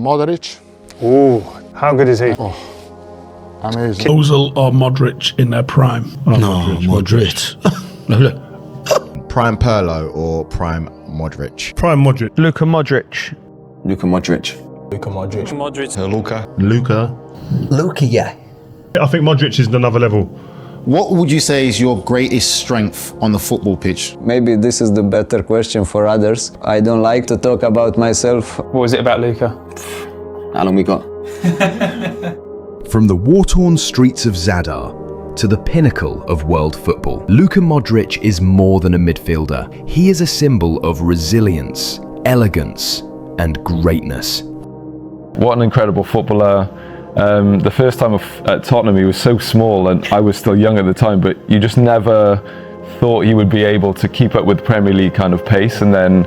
Modrić. Ooh, how good is he? Oh, amazing. Ozil or Modric in their prime? Oh, no, Modric. Prime Pirlo or Prime Modric? Prime Modric. Luka Modric. Luka Modric. Luka Modric. Luka. Luka, yeah. I think Modric is another level. What would you say is your greatest strength on the football pitch? Maybe this is the better question for others. I don't like to talk about myself. What was it about Luka? How long we got? From the war-torn streets of Zadar to the pinnacle of world football, Luka Modrić is more than a midfielder. He is a symbol of resilience, elegance, and greatness. What an incredible footballer. The first time at Tottenham, he was so small and I was still young at the time, but you just never thought he would be able to keep up with Premier League kind of pace. And then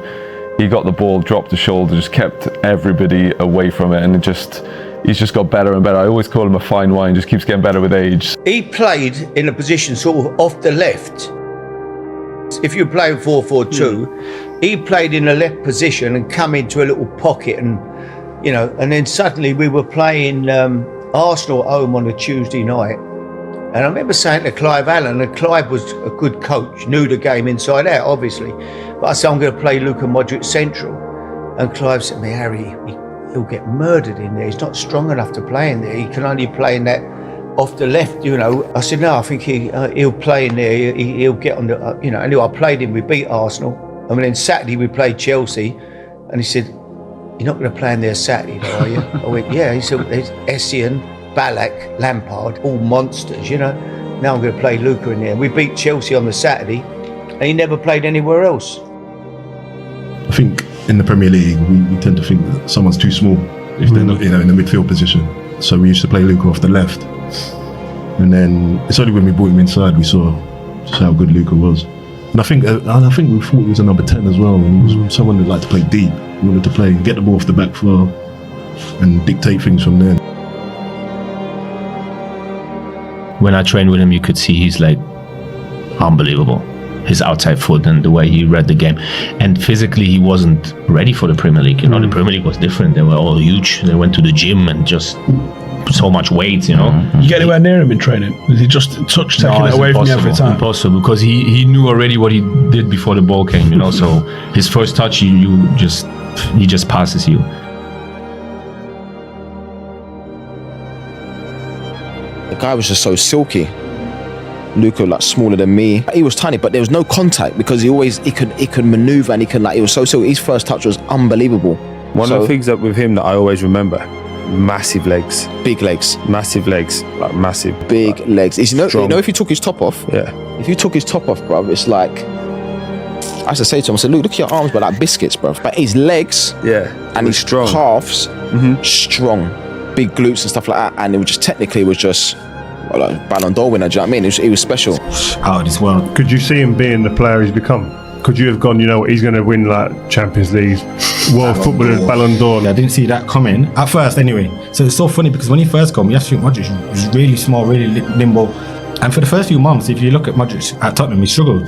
he got the ball, dropped the shoulder, just kept everybody away from it. And he's just got better and better. I always call him a fine wine, just keeps getting better with age. He played in a position sort of off the left. If you're playing 4-4-2, he played in a left position and come into a little pocket and, you know, and then suddenly we were playing Arsenal at home on a Tuesday night. And I remember saying to Clive Allen, and Clive was a good coach, knew the game inside out, obviously. But I said, I'm going to play Luka Modrić central. And Clive said to me, Harry, he'll get murdered in there. He's not strong enough to play in there. He can only play in that off the left, you know. I said, no, I think he'll play in there. He'll get on the, you know. Anyway, I played him. We beat Arsenal. And then Saturday we played Chelsea. And he said, you're not going to play in there Saturday, though, are you? I went, yeah. He said, there's Essien, Ballack, Lampard, all monsters, you know. Now I'm going to play Luka in there. We beat Chelsea on the Saturday, and he never played anywhere else. I think in the Premier League, we tend to think that someone's too small if they're not, you know, in the midfield position. So we used to play Luka off the left. And then it's only when we brought him inside we saw just how good Luka was. And I think we thought he was a number 10 as well. And he was someone that liked to play deep. He wanted to play, get the ball off the back foot and dictate things from there. When I trained with him, you could see he's like unbelievable. His outside foot and the way he read the game. And physically, he wasn't ready for the Premier League. You know, the Premier League was different. They were all huge. They went to the gym and just so much weight, you know. You get anywhere near him in training? Was he just taking it away from you every time? Impossible, because he knew already what he did before the ball came, you know. So his first touch, he just passes you. The guy was just so silky. Luka, like, smaller than me. He was tiny, but there was no contact because he could maneuver and he was so silky. His first touch was unbelievable. One of the things that with him that I always remember, massive legs. Big legs. Massive legs, like massive. Big legs. You know, if you took his top off, if you took his top off, bruv, it's like, I used to say to him, I said, look at your arms, but like biscuits, bruv. But his legs, and his strong calves, strong. Big glutes and stuff like that. And it was just, technically, was just, well, like Ballon d'Or winner, do you know what I mean? He was special. Out of this world. Could you see him being the player he's become? Could you have gone, you know what, he's going to win like Champions League, World Footballer, Ballon d'Or? I didn't see that coming, at first anyway. So it's so funny because when he first came, you have to think Modric was really small, really nimble. And for the first few months, if you look at Modric at Tottenham, he struggled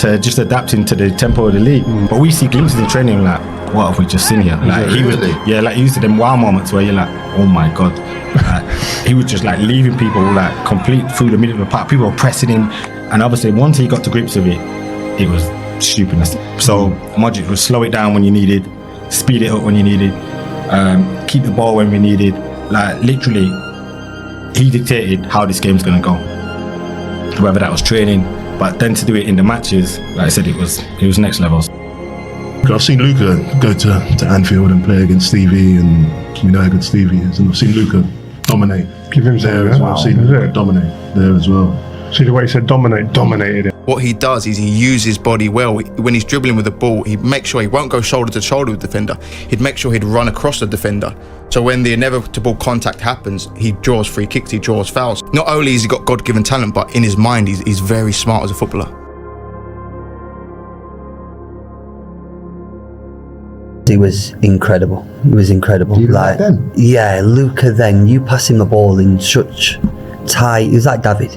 to just adapt into the tempo of the league. But we see glimpses in training like, what have we just seen here? Like he was, like he used to them wow moments where you're like, oh my God. He was just like leaving people like complete through the middle of the park. People were pressing him. And obviously once he got to grips with it, it was stupidness. So Modric would slow it down when you needed, speed it up when you needed, keep the ball when we needed. Like literally, he dictated how this game's gonna go. Whether that was training, but then to do it in the matches, like I said, it was next levels. I've seen Luka go to Anfield and play against Stevie, and we know how good Stevie is. And I've seen Luka dominate. Give him there as well. I've seen Luka dominate there as well. See the way he said dominated it. What he does is he uses his body well. When he's dribbling with the ball, he makes sure he won't go shoulder to shoulder with the defender. He'd make sure he'd run across the defender. So when the inevitable contact happens, he draws free kicks, he draws fouls. Not only has he got God-given talent, but in his mind, he's very smart as a footballer. He was incredible. He was incredible. Like then? Yeah, Luka then, you pass him the ball in such tight, he was like David.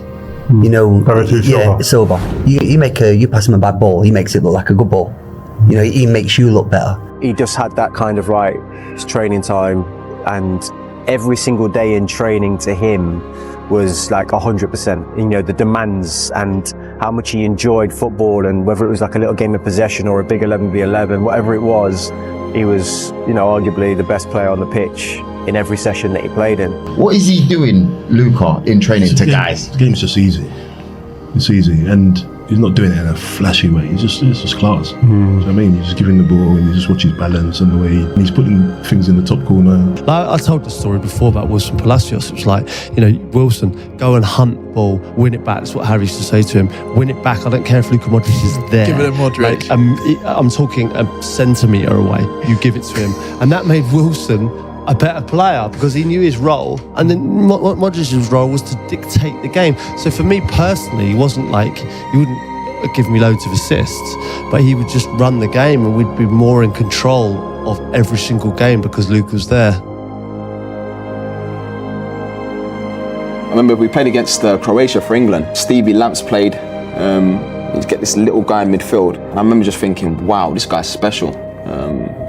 You know, Silva. You pass him a bad ball, he makes it look like a good ball. You know, he makes you look better. He just had that kind of, right, it's training time, and every single day in training to him was like 100%. You know, the demands and how much he enjoyed football, and whether it was like a little game of possession or a big 11v11, whatever it was, he was, you know, arguably the best player on the pitch in every session that he played in. What is he doing, Luka, in training to guys? The game's just easy. It's easy, and he's not doing it in a flashy way. It's just class. You know what I mean? He's just giving the ball, and you just watch his balance and the way he's putting things in the top corner. Like I told the story before about Wilson Palacios. It was like, you know, Wilson, go and hunt the ball, win it back. That's what Harry used to say to him. Win it back. I don't care if Luka Modrić is there. Give it a Modric. Like, I'm talking a centimetre away. You give it to him, and that made Wilson a better player because he knew his role, and then Modric's role was to dictate the game. So for me personally, he wasn't like, he wouldn't give me loads of assists, but he would just run the game, and we'd be more in control of every single game because Luke was there. I remember we played against Croatia for England. Stevie Lamps played. You get this little guy in midfield, and I remember just thinking, wow, this guy's special.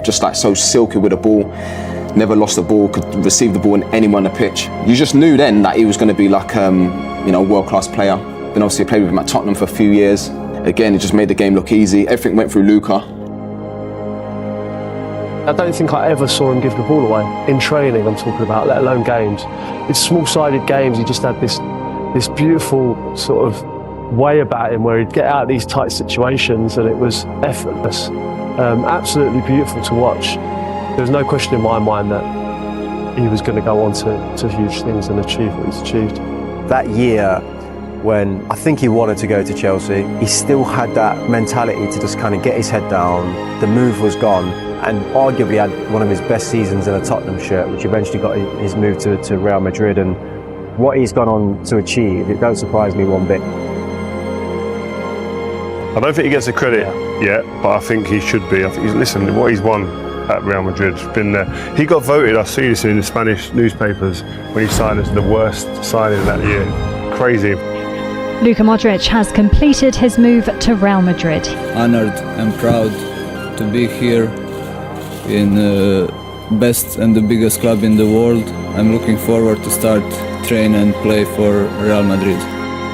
Just like so silky with the ball. Never lost the ball, could receive the ball in anywhere on the pitch. You just knew then that he was going to be like, you know, a world-class player. Then obviously I played with him at Tottenham for a few years. Again, it just made the game look easy. Everything went through Luka. I don't think I ever saw him give the ball away. In training, I'm talking about, let alone games. It's small-sided games, he just had this beautiful sort of way about him where he'd get out of these tight situations and it was effortless. Absolutely beautiful to watch. There was no question in my mind that he was going to go on to huge things and achieve what he's achieved. That year, when I think he wanted to go to Chelsea, he still had that mentality to just kind of get his head down. The move was gone, and arguably had one of his best seasons in a Tottenham shirt, which eventually got his move to Real Madrid. And what he's gone on to achieve, it don't surprise me one bit. I don't think he gets the credit yet, but I think he should be. I think listen, what he's won at Real Madrid, been there. He got voted, I see this in the Spanish newspapers, when he signed as the worst signing that year. Crazy. Luka Modrić has completed his move to Real Madrid. Honored and proud to be here in the best and the biggest club in the world. I'm looking forward to start train and play for Real Madrid.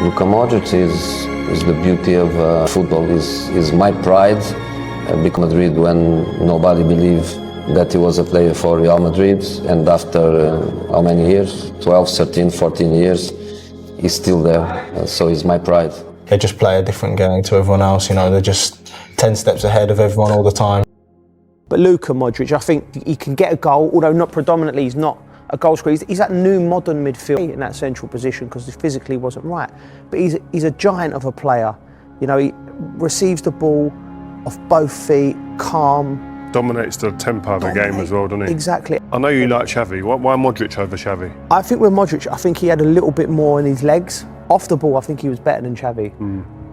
Luka Modrić is the beauty of football, is my pride. Big Madrid, when nobody believed that he was a player for Real Madrid, and after how many years, 12, 13, 14 years, he's still there, so he's my pride. They just play a different game to everyone else, you know, they're just 10 steps ahead of everyone all the time. But Luka Modrić, I think he can get a goal, although not predominantly, he's not a goal scorer. He's that new modern midfield in that central position because he physically wasn't right. But he's a giant of a player. You know, he receives the ball off both feet, calm. Dominates the tempo of the game as well, doesn't he? Exactly. I know you like Xavi. Why Modric over Xavi? I think with Modric, I think he had a little bit more in his legs. Off the ball, I think he was better than Xavi.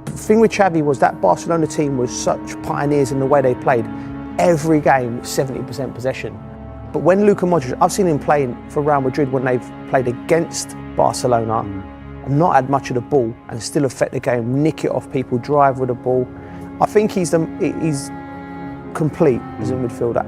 The thing with Xavi was that Barcelona team was such pioneers in the way they played. Every game, 70% possession. But when Luka Modrić, I've seen him playing for Real Madrid when they've played against Barcelona and not had much of the ball and still affect the game, nick it off people, drive with the ball. I think he's complete as a midfielder.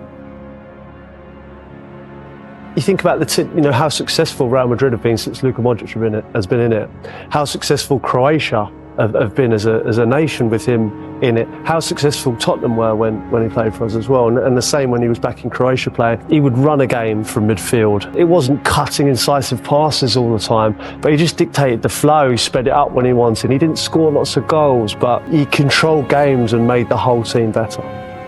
You think about how successful Real Madrid have been since Luka Modrić has been in it. How successful Croatia have been as a nation with him in it. How successful Tottenham were when he played for us as well. And the same when he was back in Croatia playing. He would run a game from midfield. It wasn't cutting incisive passes all the time, but he just dictated the flow. He sped it up when he wanted. He didn't score lots of goals, but he controlled games and made the whole team better.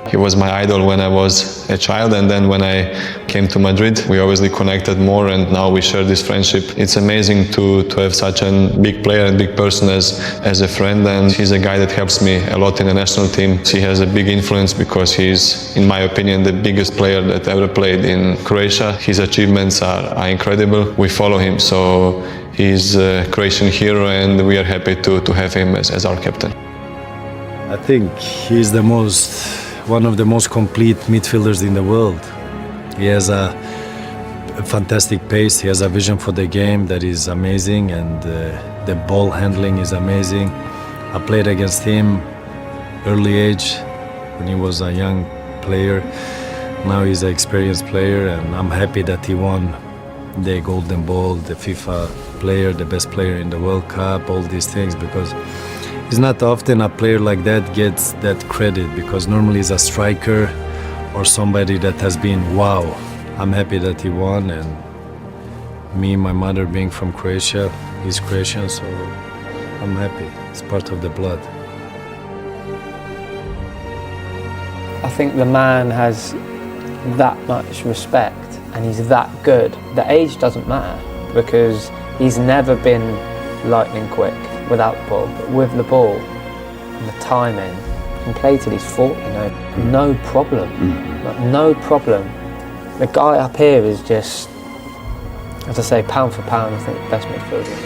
He was my idol when I was a child, and then when I came to Madrid, we obviously connected more, and now we share this friendship. It's amazing to have such a big player and big person as a friend, and he's a guy that helps me a lot in the national team. He has a big influence because he's, in my opinion, the biggest player that ever played in Croatia. His achievements are incredible. We follow him, so he's a Croatian hero, and we are happy to have him as our captain. I think he's one of the most complete midfielders in the world. He has a fantastic pace, he has a vision for the game that is amazing, and the ball handling is amazing. I played against him early age when he was a young player, Now he's an experienced player, and I'm happy that he won the Golden Ball, the FIFA player, the best player in the World Cup, all these things, because it's not often a player like that gets that credit, because normally he's a striker or somebody that has been wow. I'm happy that he won, and me, my mother being from Croatia, he's Croatian, so I'm happy. It's part of the blood. I think the man has that much respect and he's that good. The age doesn't matter because he's never been lightning quick without the ball, but with the ball and the timing, he can play till he's 40, no problem, like, no problem. The guy up here is just, as I say, pound for pound, I think the best midfielder in the world.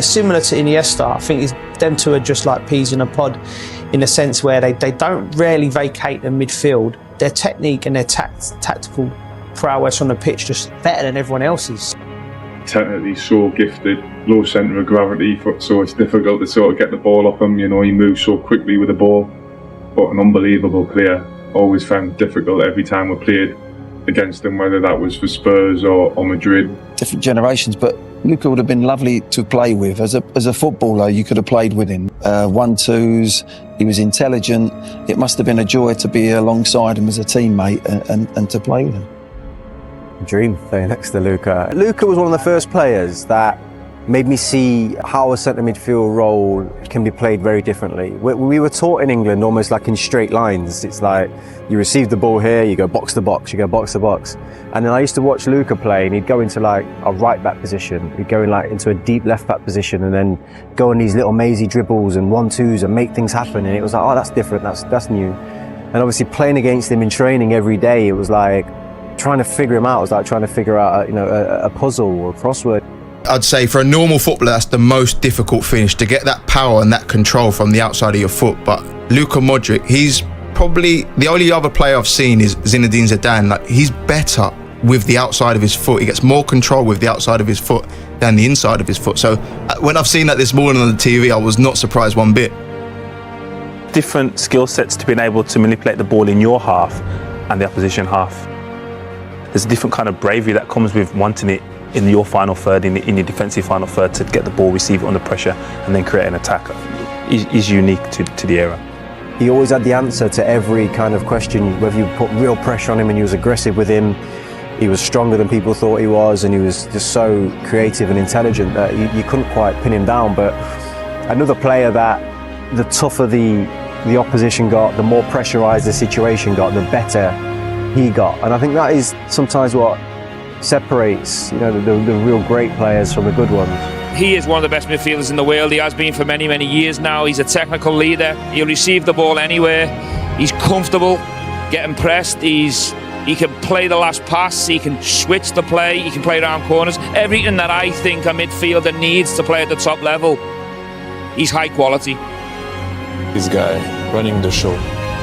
Similar to Iniesta, I think them two are just like peas in a pod in a sense where they don't rarely vacate the midfield. Their technique and their tactical prowess on the pitch just better than everyone else's. Technically so gifted, low centre of gravity, so it's difficult to sort of get the ball off him. He moves so quickly with the ball, but an unbelievable player. Always found it difficult every time we played against him, whether that was for Spurs or Madrid. Different generations, but Luka would have been lovely to play with. As a footballer, you could have played with him. 1-2s, he was intelligent. It must have been a joy to be alongside him as a teammate and to play with him. Dream playing next to Luka. Luka was one of the first players that made me see how a centre midfield role can be played very differently. We were taught in England almost like in straight lines. It's like you receive the ball here, you go box to box, you go box to box. And then I used to watch Luka play and he'd go into like a right back position, he'd go in like into a deep left back position and then go on these little mazy dribbles and 1-2s and make things happen. And it was like, oh, that's different, that's new. And obviously playing against him in training every day, it was like trying to figure him out. It was like trying to figure out a puzzle or a crossword. I'd say for a normal footballer, that's the most difficult finish, to get that power and that control from the outside of your foot. But Luka Modrić, he's probably the only other player I've seen is Zinedine Zidane. Like, he's better with the outside of his foot. He gets more control with the outside of his foot than the inside of his foot. So when I've seen that this morning on the TV, I was not surprised one bit. Different skill sets to being able to manipulate the ball in your half and the opposition half. There's a different kind of bravery that comes with wanting it in your final third, in your defensive final third, to get the ball, receive it under pressure, and then create an attack. Is unique to the era. He always had the answer to every kind of question, whether you put real pressure on him and he was aggressive with him, he was stronger than people thought he was, and he was just so creative and intelligent that you couldn't quite pin him down. But another player that the tougher the opposition got, the more pressurised the situation got, the better he got. And I think that is sometimes what separates the real great players from the good ones. He is one of the best midfielders in the world. He has been for many, many years now. He's a technical leader. He'll receive the ball anywhere. He's comfortable getting pressed. He can play the last pass. He can switch the play. He can play around corners. Everything that I think a midfielder needs to play at the top level. He's high quality. This guy running the show,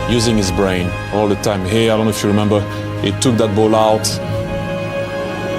using his brain all the time. Hey, I don't know if you remember, he took that ball out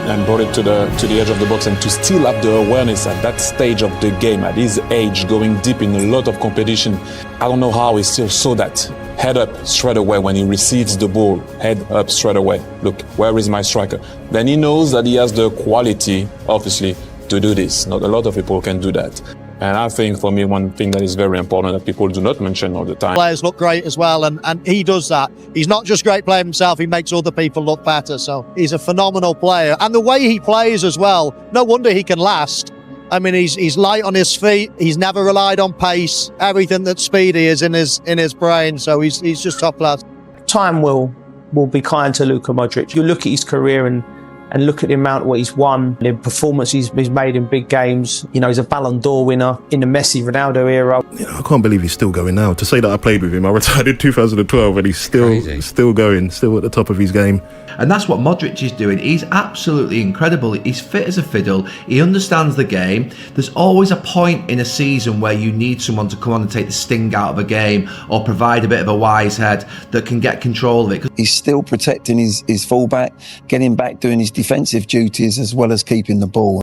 and brought it to the edge of the box, and to still have the awareness at that stage of the game, at his age, going deep in a lot of competition. I don't know how he still saw that. Head up straight away when he receives the ball. Head up straight away. Look, where is my striker? Then he knows that he has the quality, obviously, to do this. Not a lot of people can do that. And I think for me, one thing that is very important that people do not mention all the time. Players look great as well, and he does that. He's not just a great player himself, he makes other people look better. So he's a phenomenal player. And the way he plays as well, no wonder he can last. I mean, he's light on his feet. He's never relied on pace. Everything that's speedy is in his brain. So he's just top class. Time will be kind to Luka Modrić. You look at his career and look at the amount of what he's won, the performance he's made in big games. He's a Ballon d'Or winner in the Messi, Ronaldo era. I can't believe he's still going now. To say that I played with him, I retired in 2012 and he's still going, still at the top of his game. And that's what Modric is doing. He's absolutely incredible. He's fit as a fiddle. He understands the game. There's always a point in a season where you need someone to come on and take the sting out of a game or provide a bit of a wise head that can get control of it. He's still protecting his fullback, getting back, doing his defensive duties as well as keeping the ball.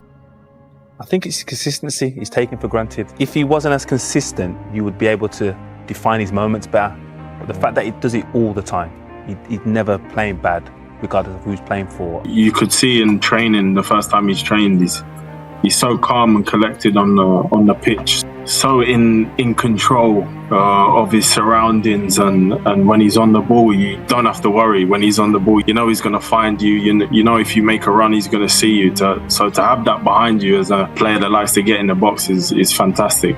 I think it's consistency he's taken for granted. If he wasn't as consistent, you would be able to define his moments better. But the fact that he does it all the time, he's never playing bad, regardless of who he's playing for. You could see in training, the first time he's trained, he's so calm and collected on the pitch, so in control of his surroundings, and when he's on the ball, you don't have to worry. When he's on the ball, you know he's going to find you. You know if you make a run, he's going to see you. So to have that behind you as a player that likes to get in the box is fantastic.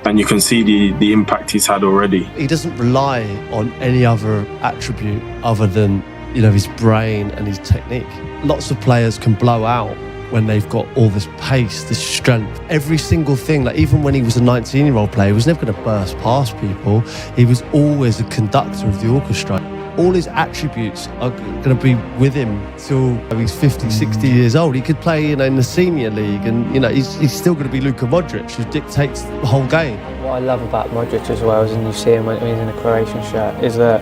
And you can see the impact he's had already. He doesn't rely on any other attribute other than, you know, his brain and his technique. Lots of players can blow out when they've got all this pace, this strength. Every single thing, like even when he was a 19-year-old player, he was never going to burst past people. He was always a conductor of the orchestra. All his attributes are going to be with him till he's 50, 60 years old. He could play, you know, in the senior league, and you know he's still going to be Luka Modrić, who dictates the whole game. What I love about Modrić as well, and you see him when he's in a Croatian shirt, is that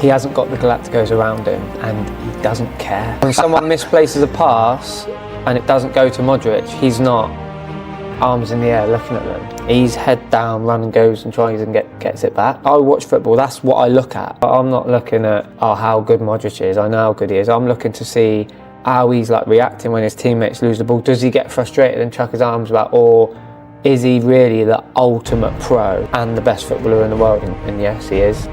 he hasn't got the Galacticos around him, and he doesn't care. When someone misplaces a pass and it doesn't go to Modrić, he's not arms in the air looking at them. He's head down, run and goes and tries and gets it back. I watch football, that's what I look at. I'm not looking at how good Modrić is, I know how good he is. I'm looking to see how he's like reacting when his teammates lose the ball. Does he get frustrated and chuck his arms about, or is he really the ultimate pro and the best footballer in the world? And yes, he is.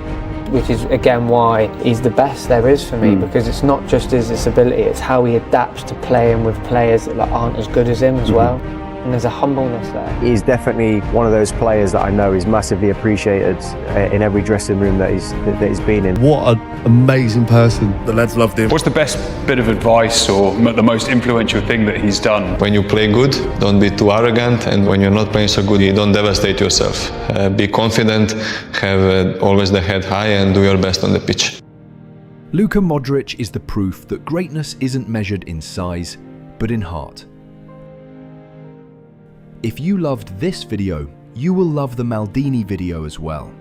Which is again why he's the best there is for me, because it's not just his ability, it's how he adapts to playing with players that aren't as good as him as well. And there's a humbleness there. He's definitely one of those players that I know is massively appreciated in every dressing room that he's been in. What an amazing person. The lads loved him. What's the best bit of advice or the most influential thing that he's done? When you play good, don't be too arrogant, and when you're not playing so good, you don't devastate yourself. Be confident, have always the head high, and do your best on the pitch. Luka Modrić is the proof that greatness isn't measured in size, but in heart. If you loved this video, you will love the Maldini video as well.